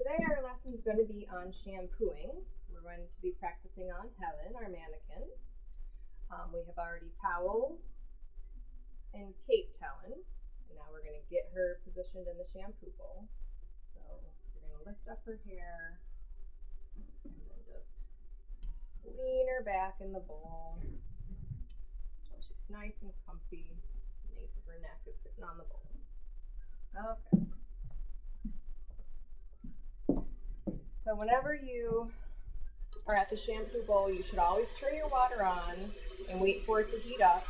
today our lesson is going to be on shampooing. We're going to be practicing on Helen, our mannequin. We have already toweled and caped Helen, and now we're going to get her positioned in the shampoo bowl. So we're going to lift up her hair and then just lean her back in the bowl until she's nice and comfy. The nape of her neck is sitting on the bowl. Okay. So whenever you are at the shampoo bowl, you should always turn your water on and wait for it to heat up.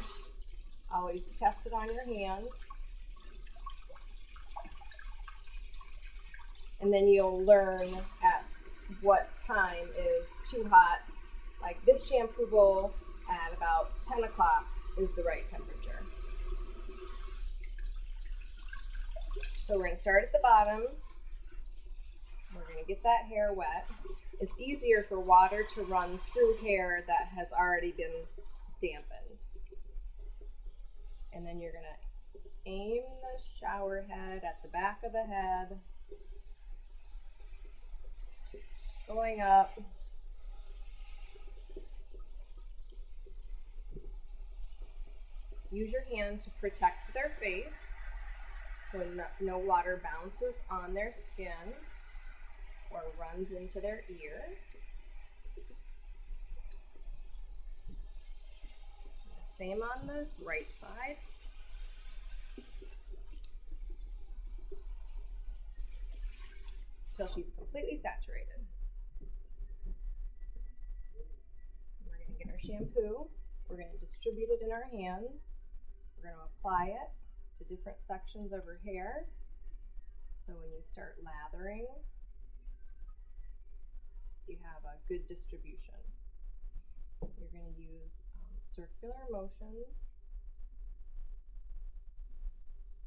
Always test it on your hand. And then you'll learn at what time is too hot. Like this shampoo bowl at about 10 o'clock is the right temperature. So we're going to start at the bottom. We're going to get that hair wet. It's easier for water to run through hair that has already been dampened. And then you're going to aim the shower head at the back of the head, going up. Use your hand to protect their face so no water bounces on their skin or runs into their ear. Same on the right side. Till she's completely saturated. We're going to get our shampoo. We're going to distribute it in our hands. We're going to apply it to different sections of her hair. So when you start lathering, you have a good distribution. You're going to use circular motions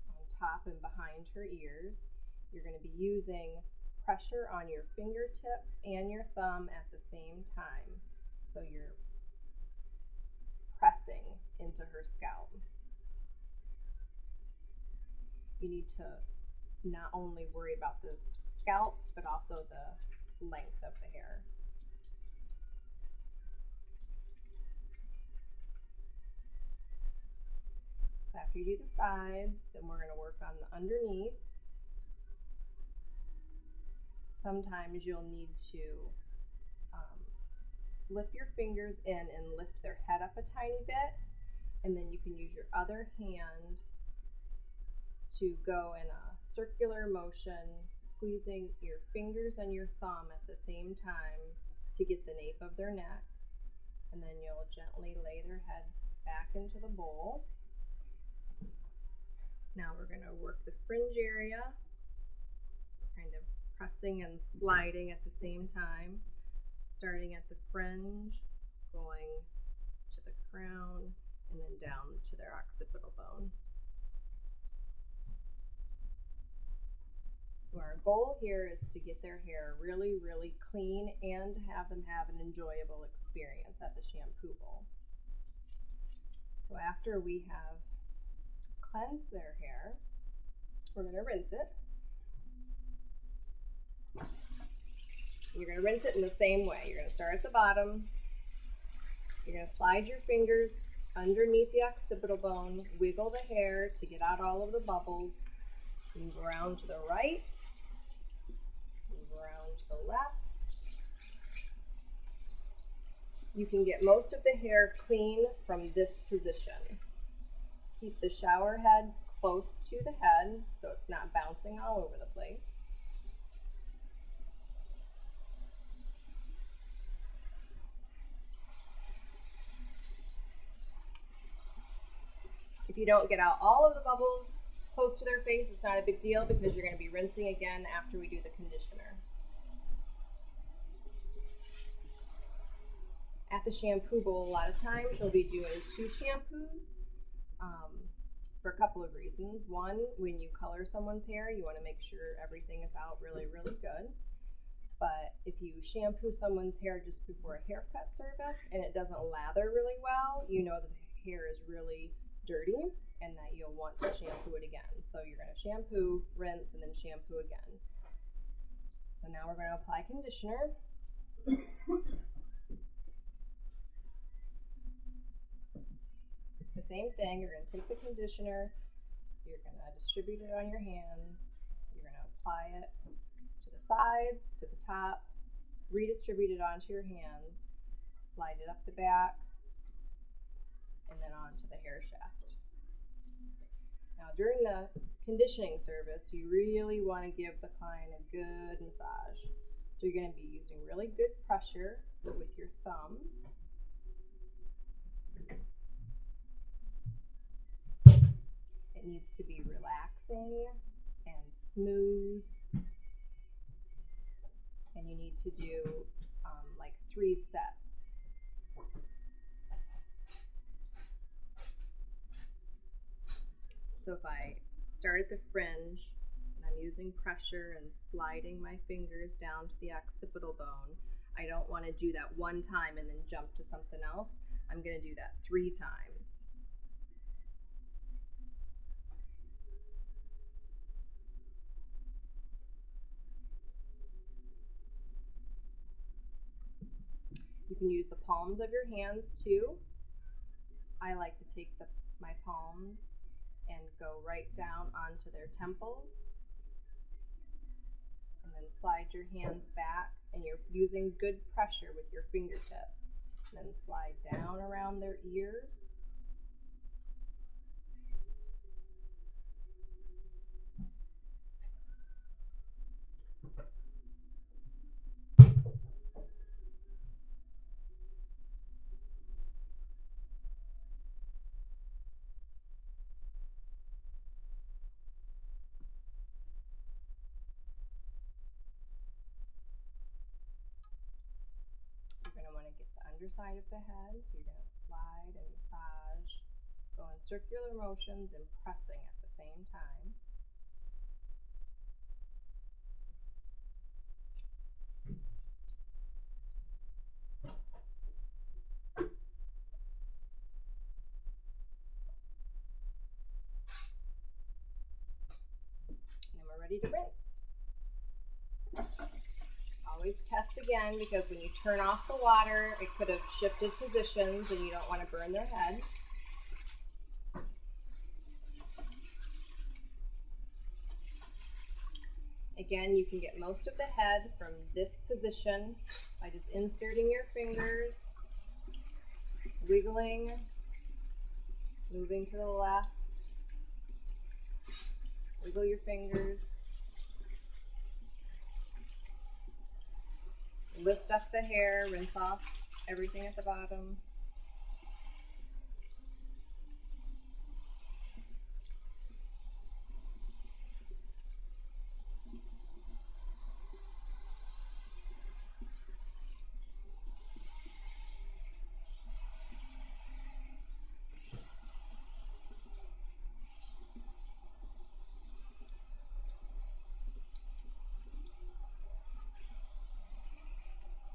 on top and behind her ears. You're going to be using pressure on your fingertips and your thumb at the same time. So you're pressing into her scalp. You need to not only worry about the scalp, but also the length of the hair. So after you do the sides, then we're going to work on the underneath. Sometimes you'll need to slip your fingers in and lift their head up a tiny bit, and then you can use your other hand to go in a circular motion, squeezing your fingers and your thumb at the same time to get the nape of their neck, and then you'll gently lay their head back into the bowl. Now we're going to work the fringe area, kind of pressing and sliding at the same time, starting at the fringe, going to the crown, and then down to their occipital bone. So our goal here is to get their hair really, really clean and to have them have an enjoyable experience at the shampoo bowl. So after we have cleansed their hair, we're going to rinse it. You're going to rinse it in the same way. You're going to start at the bottom. You're going to slide your fingers underneath the occipital bone, wiggle the hair to get out all of the bubbles. Move around to the right, move around to the left. You can get most of the hair clean from this position. Keep the shower head close to the head so it's not bouncing all over the place. If you don't get out all of the bubbles close to their face, it's not a big deal because you're going to be rinsing again after we do the conditioner. At the shampoo bowl, a lot of times you'll be doing 2 shampoos for a couple of reasons. One, when you color someone's hair, you want to make sure everything is out really, really good. But if you shampoo someone's hair just before a haircut service and it doesn't lather really well, you know that the hair is really dirty and that you'll want to shampoo it again. So you're going to shampoo, rinse, and then shampoo again. So So now we're going to apply conditioner. The same thing, you're going to take the conditioner, you're going to distribute it on your hands, you're going to apply it to the sides, to the top, redistribute it onto your hands, slide it up the back, and then onto the hair shaft. Now during the conditioning service, you really want to give the client a good massage. So you're going to be using really good pressure with your thumbs. It needs to be relaxing and smooth. And you need to do like 3 sets. So if I start at the fringe and I'm using pressure and sliding my fingers down to the occipital bone, I don't want to do that one time and then jump to something else. I'm going to do that 3 times. You can use the palms of your hands too. I like to take my palms and go right down onto their temples, and then slide your hands back, and you're using good pressure with your fingertips. Then slide down around their ears. You're going to want to get the underside of the head, so you're going to slide and massage, go in circular motions and pressing at the same time. And then we're ready to rinse. Always test again, because when you turn off the water, it could have shifted positions and you don't want to burn their head. Again, you can get most of the head from this position by just inserting your fingers, wiggling, moving to the left, wiggle your fingers, lift up the hair, rinse off everything at the bottom.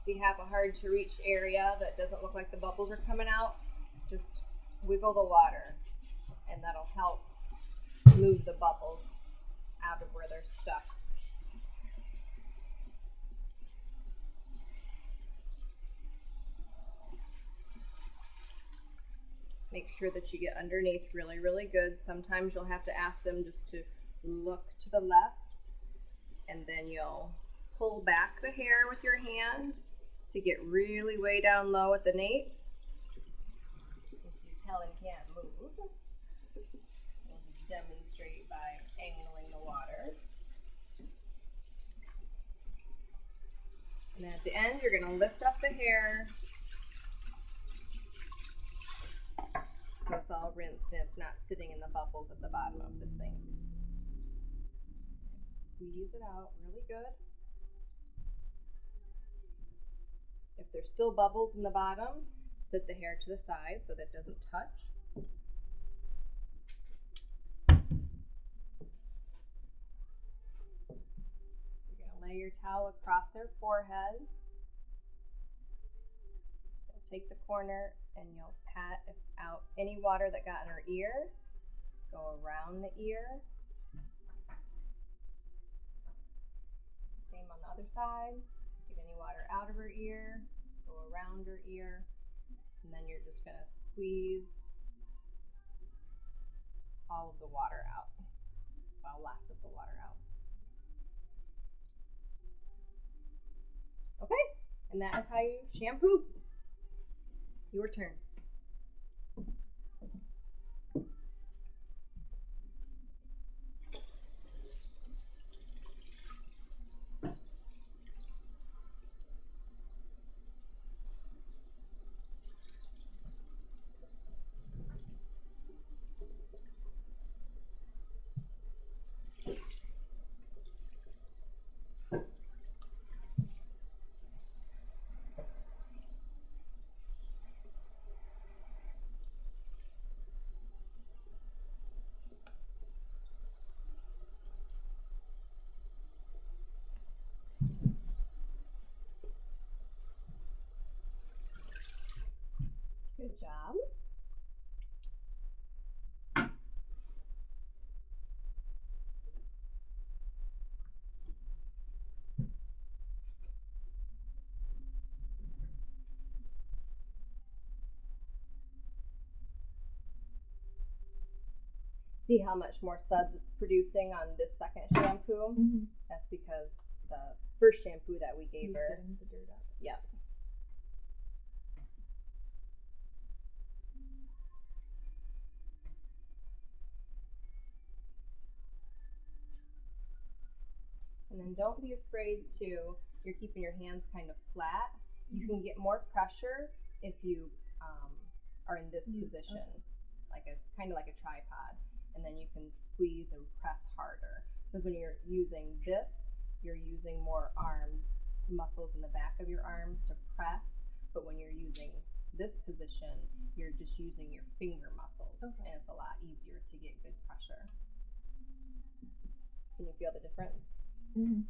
If you have a hard to reach area that doesn't look like the bubbles are coming out, just wiggle the water and that'll help move the bubbles out of where they're stuck. Make sure that you get underneath really, really good. Sometimes you'll have to ask them just to look to the left, and then you'll pull back the hair with your hand to get really way down low at the nape. Helen can't move. We'll just demonstrate by angling the water. And then at the end, you're going to lift up the hair so it's all rinsed and it's not sitting in the bubbles at the bottom of the sink. Squeeze it out really good. If there's still bubbles in the bottom, sit the hair to the side so that it doesn't touch. You're going to lay your towel across their forehead. You'll take the corner and you'll pat out any water that got in her ear. Go around the ear. Same on the other side. Get any water out of her ear, go around her ear, and then you're just gonna squeeze all of the water out. Well, lots of the water out. Okay, and that is how you shampoo. Your turn. Good job. See how much more suds it's producing on this second shampoo? Mm-hmm. That's because the first shampoo that we gave her. Getting the dirt out. Yep. And then don't be afraid to, you're keeping your hands kind of flat. You can get more pressure if you are in this position, like a kind of like a tripod. And then you can squeeze and press harder. Because when you're using this, you're using more arms, muscles in the back of your arms to press. But when you're using this position, you're just using your finger muscles. Okay. And it's a lot easier to get good pressure. Can you feel the difference? Mm-hmm.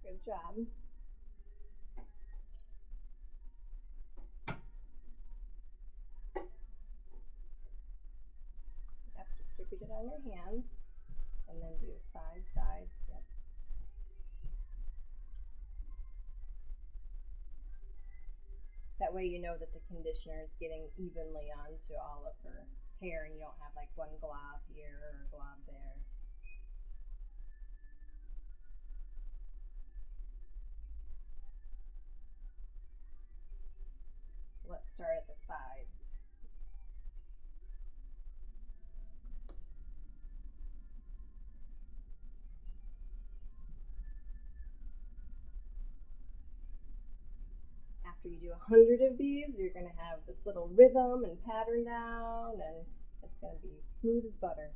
Good job. Yep, distribute it on your hands and then do side, side. Yep. That way you know that the conditioner is getting evenly onto all of her hair and you don't have like one glob here or a glob there. So let's start at the sides. After you do 100 of these, you're going to have this little rhythm and pattern down, and it's going to be smooth as butter.